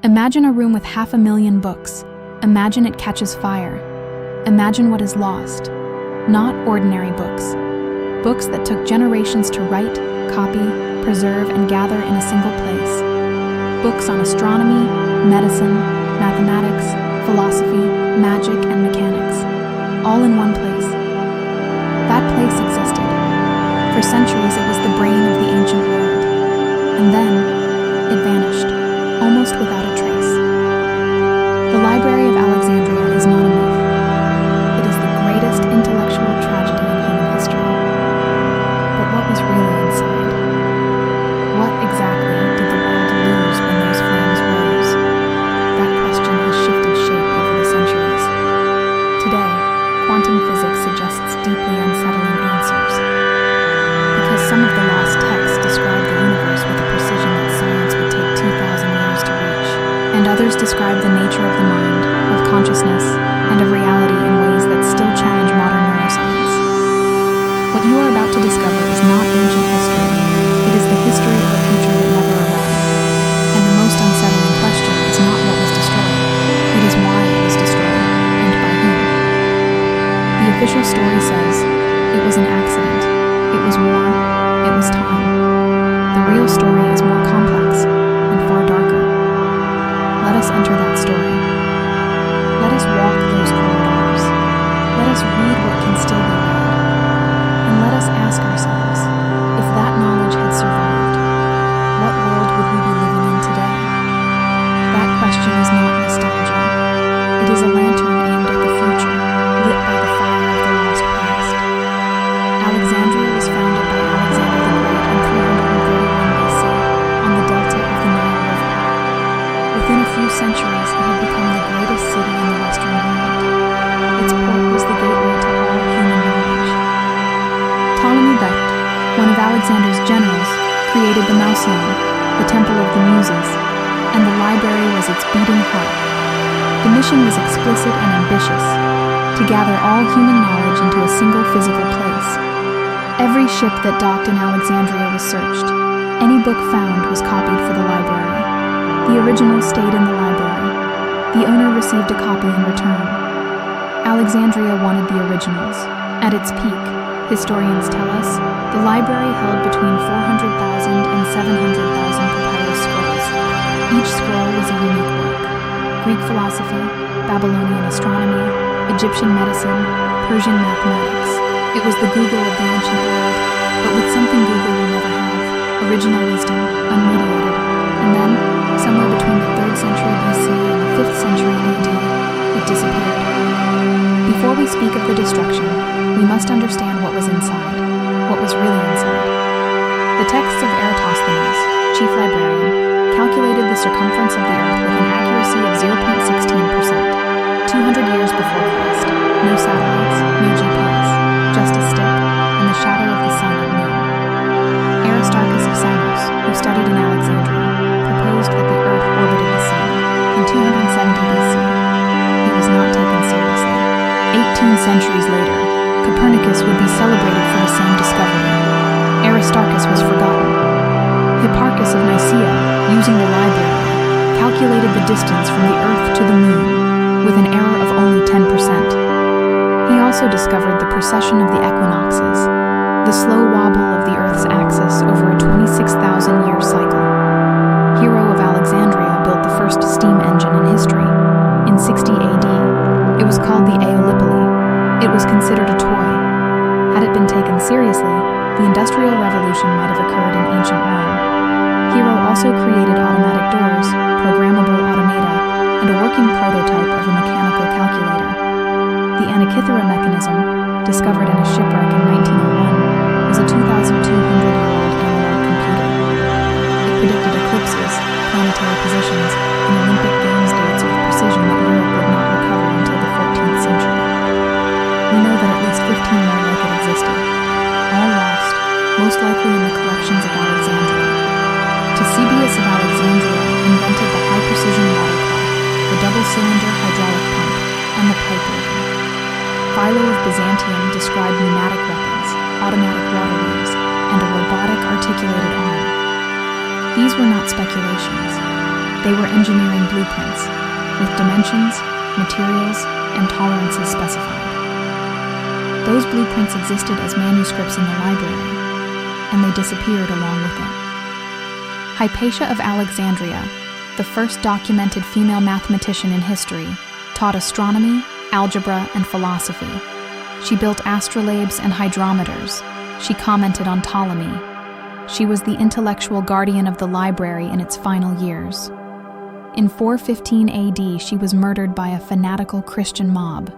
Imagine a room with 500,000 books. Imagine it catches fire. Imagine what is lost. Not ordinary books. Books that took generations to write, copy, preserve, and gather in a single place. Books on astronomy, medicine, mathematics, philosophy, magic, and mechanics, all in one place. That place existed. For centuries, it was the brain of the ancient world. And then, it vanished, almost without a trace. The Library of Alexandria is not a myth. It is the greatest intellectual tragedy in human history. But what was really inside? What exactly did the world lose when those flames rose? That question has shifted shape over the centuries. Today, quantum physics suggests deeply unsettling answers. Because some of the lost texts describe the universe with a precision that science would take 2,000 years to reach, and others describe the nature of the mind, of consciousness, and of reality in ways that still challenge modern neuroscience. What you are about to discover is not ancient history. It is the history of a future that never arrived. And the most unsettling question is not what was destroyed. It is why it was destroyed, and by whom. The official story says, it was an accident, it was war, it was time. The real story is more complex and far darker. Let us enter that story. Let us walk those corridors. Let us read what can still be read. And let us ask ourselves, if that knowledge had survived, what world would we be living in today? That question is not nostalgia. It is a lantern aimed at the future, lit by the fire of the lost past. Alexandria was founded by Alexander the Great in 331 BC on the delta of the Nile River. Within a few centuries, it had become the greatest city in the Western world. Its port was the gateway to all human knowledge. Ptolemy Bect, one of Alexander's generals, created the Mausoleum, the Temple of the Muses, and the library was its beating heart. The mission was explicit and ambitious, to gather all human knowledge into a single physical place. Every ship that docked in Alexandria was searched. Any book found was copied for the library. The original stayed in the library. The owner received a copy in return. Alexandria wanted the originals. At its peak, historians tell us, the library held between 400,000 and 700,000 papyrus scrolls. Each scroll was a unique work. Greek philosophy, Babylonian astronomy, Egyptian medicine, Persian mathematics. It was the Google of the ancient world, but with something Google will never have, original wisdom, unmediated. And then, somewhere between the 3rd century BC and the 5th century AD, it disappeared. Before we speak of the destruction, we must understand what was inside, what was really inside. The texts of Eratosthenes, chief librarian, calculated the circumference of the Earth with an accuracy of 0.16%, 200 years before Christ. No satellites, no GPS, just a stick and the shadow of the sun at noon. Aristarchos of Samos, who studied in Alexandria, proposed that the Earth orbited the sun in 270 BC. He was not taken seriously. 18 centuries later, Copernicus would be celebrated for the same discovery. Aristarchus was forgotten. Hipparchus of Nicaea, using the library, calculated the distance from the Earth to the Moon, with an error of only 10%. He also discovered the precession of the equinoxes, the slow wobble of the Earth's axis over a 26,000-year cycle. Hero of Alexandria built the first steam engine in history. In 60 AD, it was called the Aeolipile. It was considered a toy. Had it been taken seriously, the Industrial Revolution might have occurred in ancient Rome. Hero also created automatic doors, programmable automata, and a working prototype of a mechanical calculator. The Antikythera mechanism, discovered in a shipwreck in 1901, was a 2,200-year-old analog computer. It predicted eclipses, planetary positions, and Olympic Games dates with precision that Europe would not recover until the 14th century. We know that at least 15 more like it existed, all lost, most likely in the collections of Alexandria. Ctesibius of Alexandria invented the high-precision water clock, the double-cylinder hydraulic pump, and the pipe organ. Philo of Byzantium described pneumatic weapons, automatic water wheels, and a robotic articulated arm. These were not speculations. They were engineering blueprints, with dimensions, materials, and tolerances specified. Those blueprints existed as manuscripts in the library, and they disappeared along with it. Hypatia of Alexandria, the first documented female mathematician in history, taught astronomy, algebra, and philosophy. She built astrolabes and hydrometers. She commented on Ptolemy. She was the intellectual guardian of the library in its final years. In 415 AD, she was murdered by a fanatical Christian mob.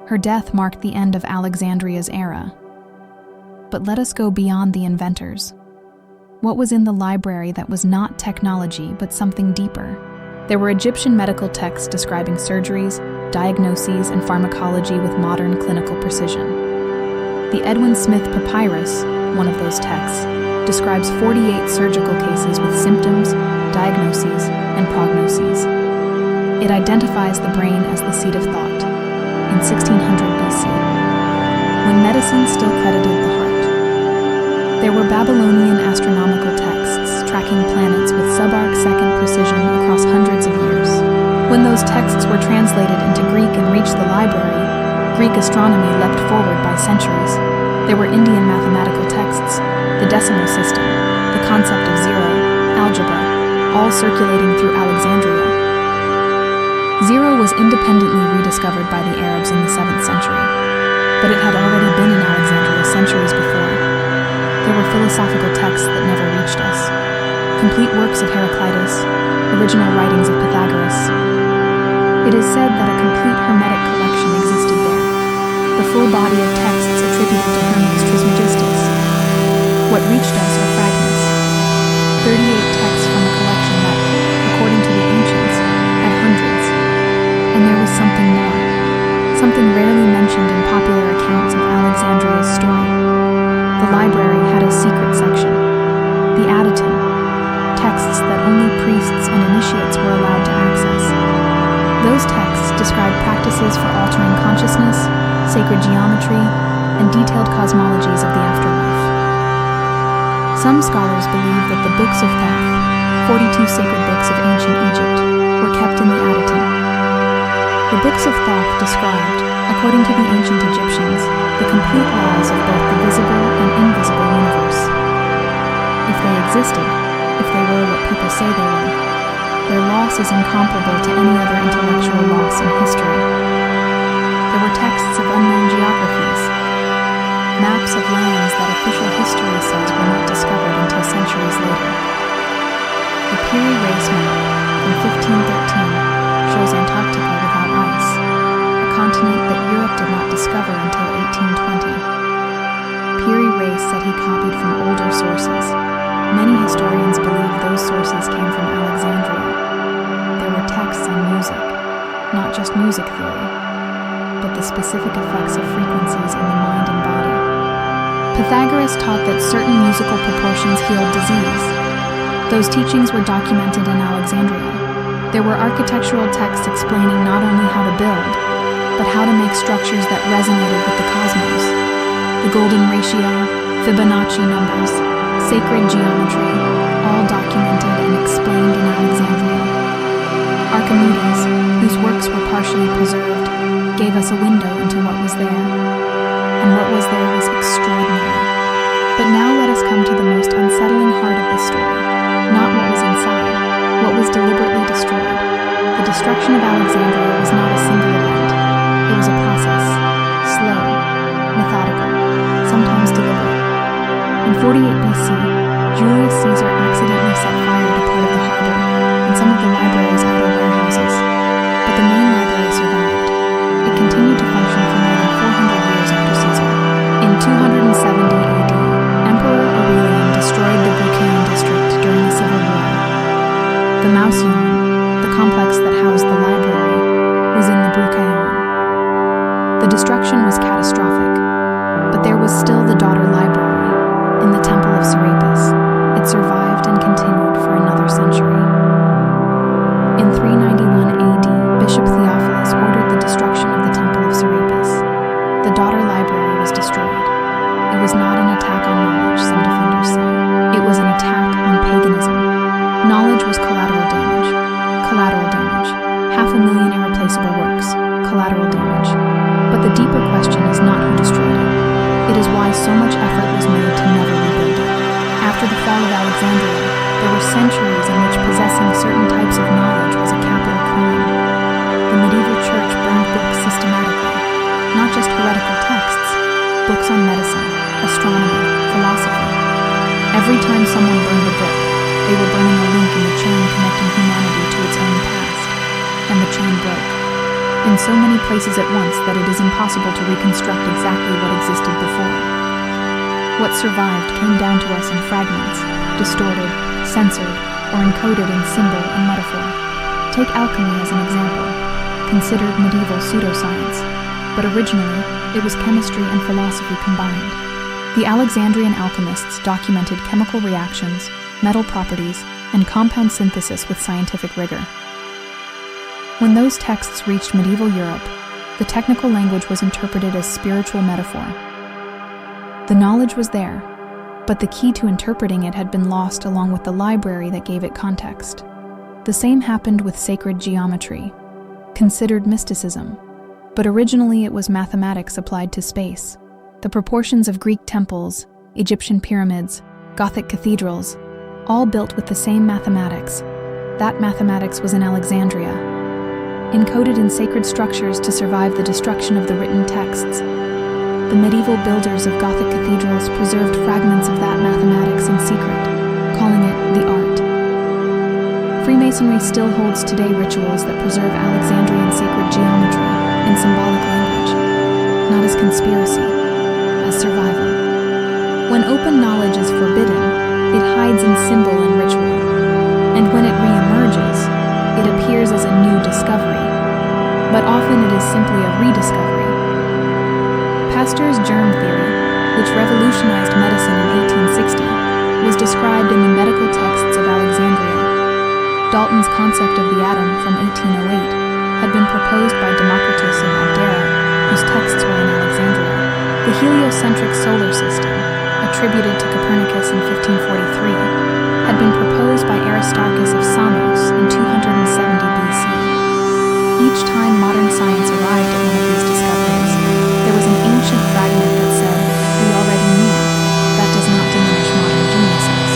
Her death marked the end of Alexandria's era. But let us go beyond the inventors. What was in the library that was not technology, but something deeper? There were Egyptian medical texts describing surgeries, diagnoses, and pharmacology with modern clinical precision. The Edwin Smith Papyrus, one of those texts, describes 48 surgical cases with symptoms, diagnoses, and prognoses. It identifies the brain as the seat of thought, in 1600 BC, when medicine still credited the heart. There were Babylonian astronomical texts tracking planets with subarc-second precision across hundreds of years. When those texts were translated into Greek and reached the library, Greek astronomy leapt forward by centuries. There were Indian mathematical texts, the decimal system, the concept of zero, algebra, all circulating through Alexandria. Zero was independently rediscovered by the Arabs in the 7th century, but it had already been in Alexandria centuries before. There were philosophical texts that never reached us, complete works of Heraclitus, original writings of Pythagoras. It is said that a complete Hermetic collection existed there, the full body of texts attributed to Hermes Trismegistus. What reached us are fragments, 38 texts from a collection that, according to the ancients, had hundreds. And there was something more, something rarely mentioned in popular accounts of Alexandria's story. The library had a secret section, the Adyton, texts that only priests and initiates were allowed to access. Those texts described practices for altering consciousness, sacred geometry, and detailed cosmologies of the afterlife. Some scholars believe that the books of Thoth, 42 sacred books of ancient Egypt, were kept in the Adyton. The books of Thoth described, according to the ancient Egyptians, the complete laws of both the visible and invisible universe. If they existed, if they were what people say they were, their loss is incomparable to any other intellectual loss in history. There were texts of unknown geographies, maps of lands that official history says were not discovered until centuries later. The Piri Reis map from 1513 shows Antarctica without ice, a continent that Europe did not discover until 1820. Piri Reis said he copied from older sources. Many historians believe those sources came from Alexandria. There were texts on music, not just music theory, but the specific effects of frequencies on the mind and body. Pythagoras taught that certain musical proportions healed disease. Those teachings were documented in Alexandria. There were architectural texts explaining not only how to build, but how to make structures that resonated with the cosmos. The golden ratio, Fibonacci numbers, sacred geometry, all documented and explained in Alexandria. Archimedes, whose works were partially preserved, gave us a window into what was there. And what was there was extraordinary. But now let us come to the most unsettling heart of the story, not what was inside, what was deliberately destroyed. The destruction of Alexandria was not a single event. It was a process, slow, methodical, sometimes deliberate. In 48 BC, Julius Caesar accidentally set fire to part of the harbor and some of the library's outer warehouses, but the main library survived. It continued to function for more than 400 years after Caesar. In 270 AD, Emperor Aurelian destroyed the Bruchian district during the Civil War. The Mausoleum, the complex that housed the library, was in the Bruchion. The destruction was catastrophic, but there was still the daughter library in the Temple of Serapis. It survived and continued for another century. In 391 AD, Bishop Theophilus ordered the destruction of the Temple of Serapis. The daughter library was destroyed. It was not an attack on knowledge, some defenders say. It was an attack on paganism. Knowledge was collateral damage. 500,000 irreplaceable works, collateral damage. But the deeper question is not who destroyed it. It is why so much effort was made to never rebuild it. After the fall of Alexandria, there were centuries in which possessing certain types of knowledge was a capital crime. The medieval church burned books systematically, not just heretical texts, books on medicine, astronomy, philosophy. Every time someone burned a book, they were burning a link in the chain connecting humanity to its own past, and the chain broke in so many places at once that it is impossible to reconstruct exactly what existed before. What survived came down to us in fragments, distorted, censored, or encoded in symbol and metaphor. Take alchemy as an example, considered medieval pseudoscience, but originally it was chemistry and philosophy combined. The Alexandrian alchemists documented chemical reactions, metal properties, and compound synthesis with scientific rigor. When those texts reached medieval Europe, the technical language was interpreted as spiritual metaphor. The knowledge was there, but the key to interpreting it had been lost along with the library that gave it context. The same happened with sacred geometry, considered mysticism, but originally it was mathematics applied to space. The proportions of Greek temples, Egyptian pyramids, Gothic cathedrals, all built with the same mathematics. That mathematics was in Alexandria, encoded in sacred structures to survive the destruction of the written texts. The medieval builders of Gothic cathedrals preserved fragments of that mathematics in secret, calling it the art. Freemasonry still holds today rituals that preserve Alexandrian sacred geometry in symbolic language, not as conspiracy, as survival. When open knowledge is forbidden, it hides in symbol and ritual, and when it reemerges, it appears as a new discovery, but often it is simply a rediscovery. Pasteur's germ theory, which revolutionized medicine in 1860, was described in the medical texts of Alexandria. Dalton's concept of the atom from 1808 had been proposed by Democritus and Abdera, whose texts were in Alexandria. The heliocentric solar system, attributed to Copernicus in 1543, had been proposed by Aristarchos of Samos in 270 BC. Each time modern science arrived at one of these discoveries, there was an ancient fragment that said, "We already knew." That does not diminish modern geniuses.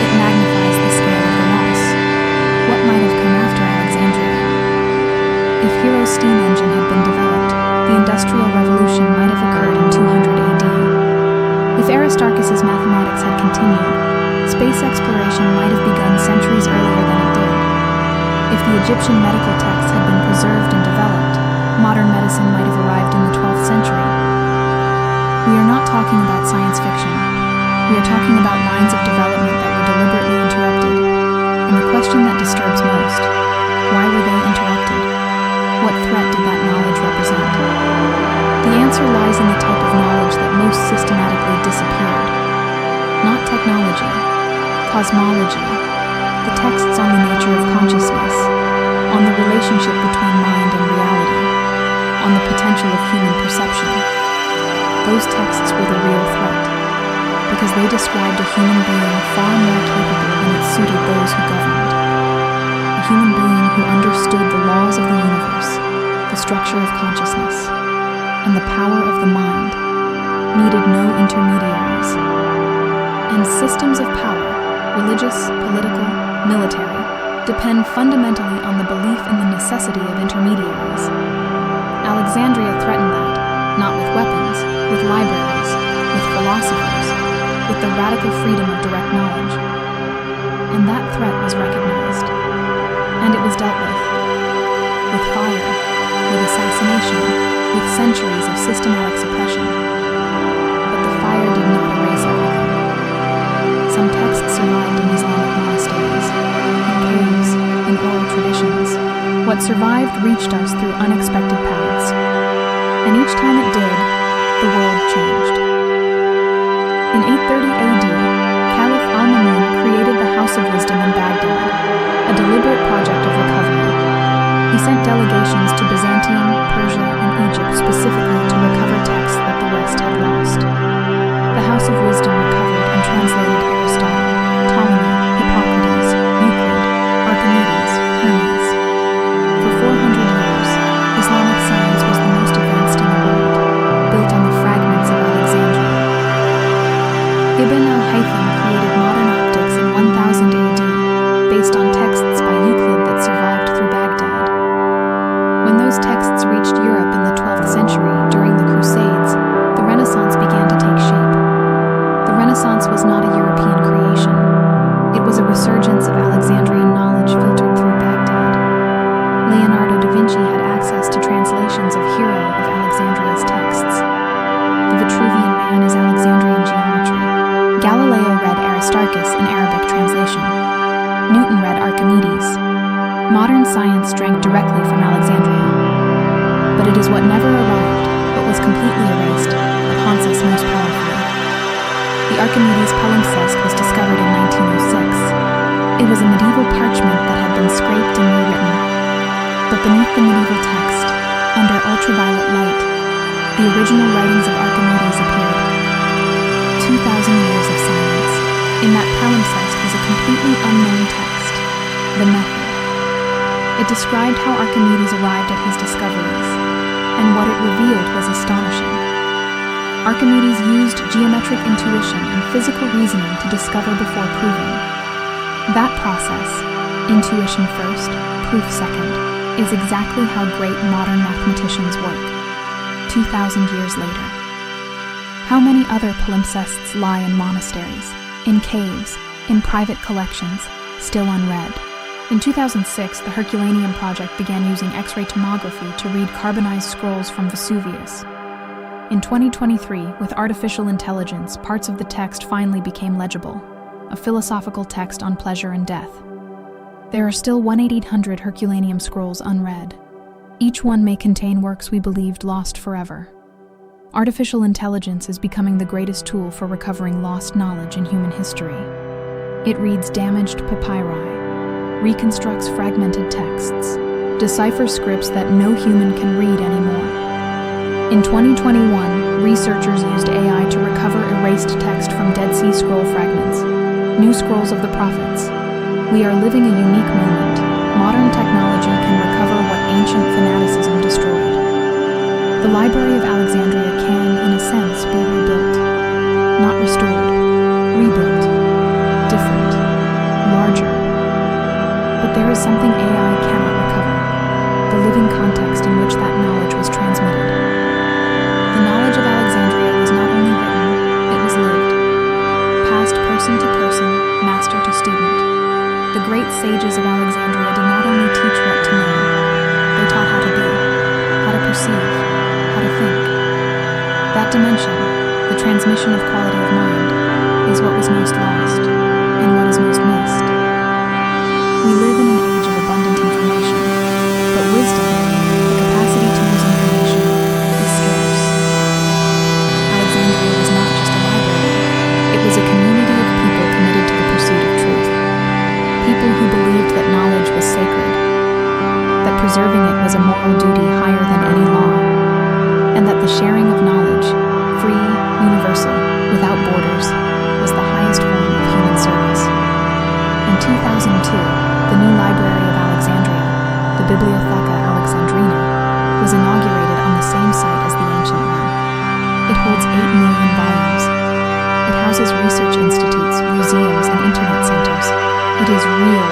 It magnifies the scale of the loss. What might have come after Alexandria? If Hero's steam engine had been developed, the Industrial Revolution might have occurred in 200 AD. If Aristarchus' mathematics had continued, space exploration might have begun centuries earlier than it did. If the Egyptian medical texts had been preserved and developed, modern medicine might have arrived in the 12th century. We are not talking about science fiction. We are talking about lines of development that were deliberately interrupted. And the question that disturbs most, why were they interrupted? What threat did that knowledge represent? The answer lies in the type of knowledge that most systematically disappeared. Not technology, cosmology, the texts on the nature of consciousness, on the relationship between mind and reality, on the potential of human perception. Those texts were the real threat, because they described a human being far more capable than it suited those who governed. A human being who understood the laws of the universe, the structure of consciousness, and the power of the mind, needed no intermediaries. And systems of power, religious, political, military, depend fundamentally on the belief in the necessity of intermediaries. Alexandria threatened that, not with weapons, with libraries, with philosophers, with the radical freedom of direct knowledge. And that threat was recognized, and it was dealt with fire, with assassination, with centuries of systematic suppression. But the fire did not erase everything. Some texts survived in Islamic monasteries, in caves, in oral traditions. What survived reached us through unexpected paths. And each time it did, the world changed. In 830 AD, Caliph al-Mamun created the House of Wisdom in Baghdad, a deliberate project of recovery. He sent delegations to Byzantium, Persia, and Egypt specifically to recover texts that the West had lost. The House of Wisdom recovered and translated Aristotle, Ptolemy, Hippocrates, Euclid, Archimedes, Hermes. For 400 access to translations of Heron of Alexandria's texts. The Vitruvian Man is Alexandrian geometry. Galileo read Aristarchos in Arabic translation. Newton read Archimedes. Modern science drank directly from Alexandria. But it is what never arrived, but was completely erased, that haunts us most powerfully. The Archimedes palimpsest was discovered in 1906. It was a medieval parchment that had been scraped and rewritten. But beneath the medieval text, under ultraviolet light, the original writings of Archimedes appeared. 2,000 years of silence. In that palimpsest was a completely unknown text, the method. It described how Archimedes arrived at his discoveries, and what it revealed was astonishing. Archimedes used geometric intuition and physical reasoning to discover before proving. That process, intuition first, proof second, is exactly how great modern mathematicians work, 2,000 years later. How many other palimpsests lie in monasteries, in caves, in private collections, still unread? In 2006, the Herculaneum Project began using X-ray tomography to read carbonized scrolls from Vesuvius. In 2023, with artificial intelligence, parts of the text finally became legible, a philosophical text on pleasure and death. There are still 1/800 Herculaneum scrolls unread. Each one may contain works we believed lost forever. Artificial intelligence is becoming the greatest tool for recovering lost knowledge in human history. It reads damaged papyri, reconstructs fragmented texts, deciphers scripts that no human can read anymore. In 2021, researchers used AI to recover erased text from Dead Sea Scroll fragments, new scrolls of the prophets. We are living a unique moment. Modern technology can recover what ancient fanaticism destroyed. The Library of Alexandria can, in a sense, be rebuilt. Not restored, rebuilt, different, larger. But there is something AI cannot recover, the living context in which that knowledge was transmitted. The knowledge of Alexandria was not only written, it was lived. Passed person to person, master to student. The great sages of Alexandria did not only teach what to know, they taught how to be, how to perceive, how to think. That dimension, the transmission of quality of mind, is what was most lost, and what is most missed. We live in an age of abundant information, but wisdom, the capacity to use information, is scarce. Alexandria was not just a library, it was a community of people committed to the pursuit of truth. People who believed that knowledge was sacred, that preserving it was a moral duty higher than any law, and that the sharing of knowledge, free, universal, without borders, was the highest form of human service. In 2002, the new Library of Alexandria, the Bibliothek von Alexandria, was inaugurated on the same site as the ancient one. It holds 8 million volumes. It houses research institutes, museums, and internet centers. It is real,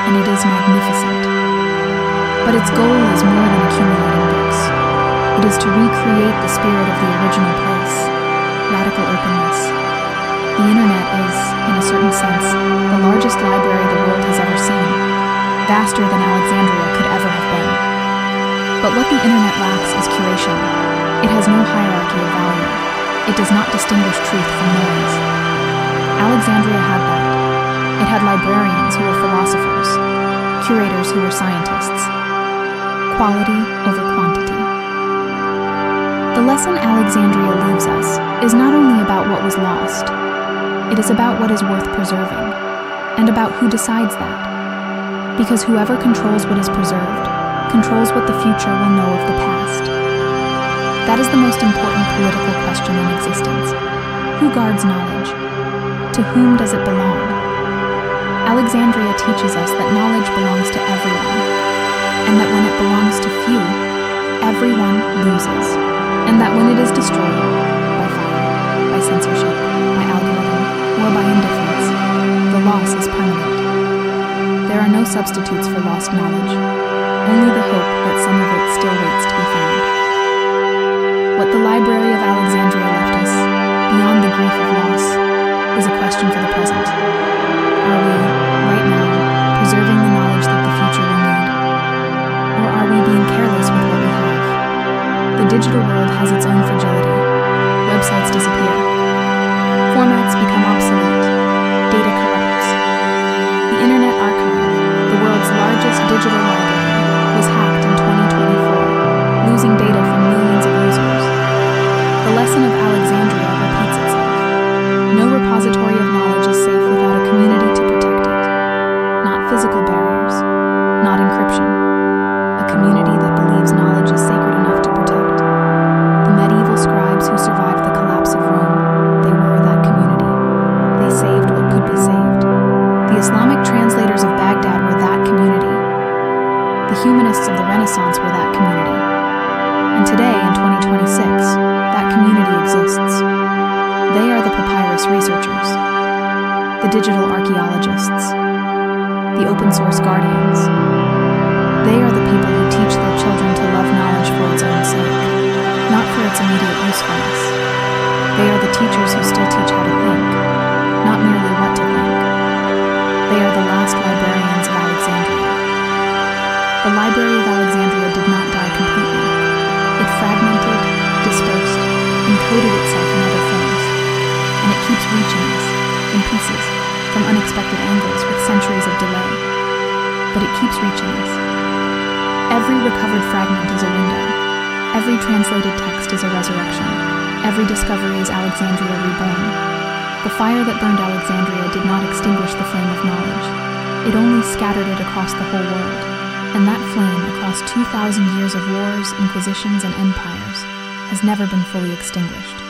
and it is magnificent. But its goal is more than accumulating books. It is to recreate the spirit of the original place, radical openness. The internet is, in a certain sense, the largest library the world has ever seen, vaster than Alexandria could ever have been. But what the internet lacks is curation. It has no hierarchy of value. It does not distinguish truth from noise. Alexandria had that. It had librarians who were philosophers, curators who were scientists. Quality over quantity. The lesson Alexandria leaves us is not only about what was lost, it is about what is worth preserving, and about who decides that. Because whoever controls what is preserved, controls what the future will know of the past. That is the most important political question in existence. Who guards knowledge? To whom does it belong? Alexandria teaches us that knowledge belongs to everyone, and that when it belongs to few, everyone loses, and that when it is destroyed, by fire, by censorship, by algorithm, or by indifference, the loss is permanent. There are no substitutes for lost knowledge, only the hope that some of it still waits to be found. What the Library of Alexandria left us, beyond the grief of loss, is a question for the present. Are we, right now, preserving the knowledge that the future will need? Or are we being careless with what we digital world has its own fragility. Websites disappear. Formats become obsolete. Data corrupts. The Internet Archive, the world's largest digital library, was hacked in 2024, losing data from millions of users. The lesson of Alexandria repeats itself. No repository of knowledge is safe without a community to protect it. Not physical barriers, not encryption. A community that believes knowledge is sacred enough to protect. The medieval scribes who survived the collapse of Rome, they were that community. They saved what could be saved. The Islamic translators of Baghdad were that community. The humanists of the Renaissance were that community. And today, in 2026, that community exists. They are the papyrus researchers, the digital archaeologists, the open source guardians. They are the people who teach their children to love knowledge for its own sake, not for its immediate usefulness. They are the teachers who still teach how to think, not merely what to think. They are the last librarians of Alexandria. The Library of Alexandria did not die completely. It fragmented, dispersed, encoded itself in other forms, and it keeps reaching us, in pieces, from unexpected angles with centuries of delay. But it keeps reaching us. Every recovered fragment is a window. Every translated text is a resurrection. Every discovery is Alexandria reborn. The fire that burned Alexandria did not extinguish the flame of knowledge. It only scattered it across the whole world. And that flame, across 2,000 years of wars, inquisitions, and empires, has never been fully extinguished.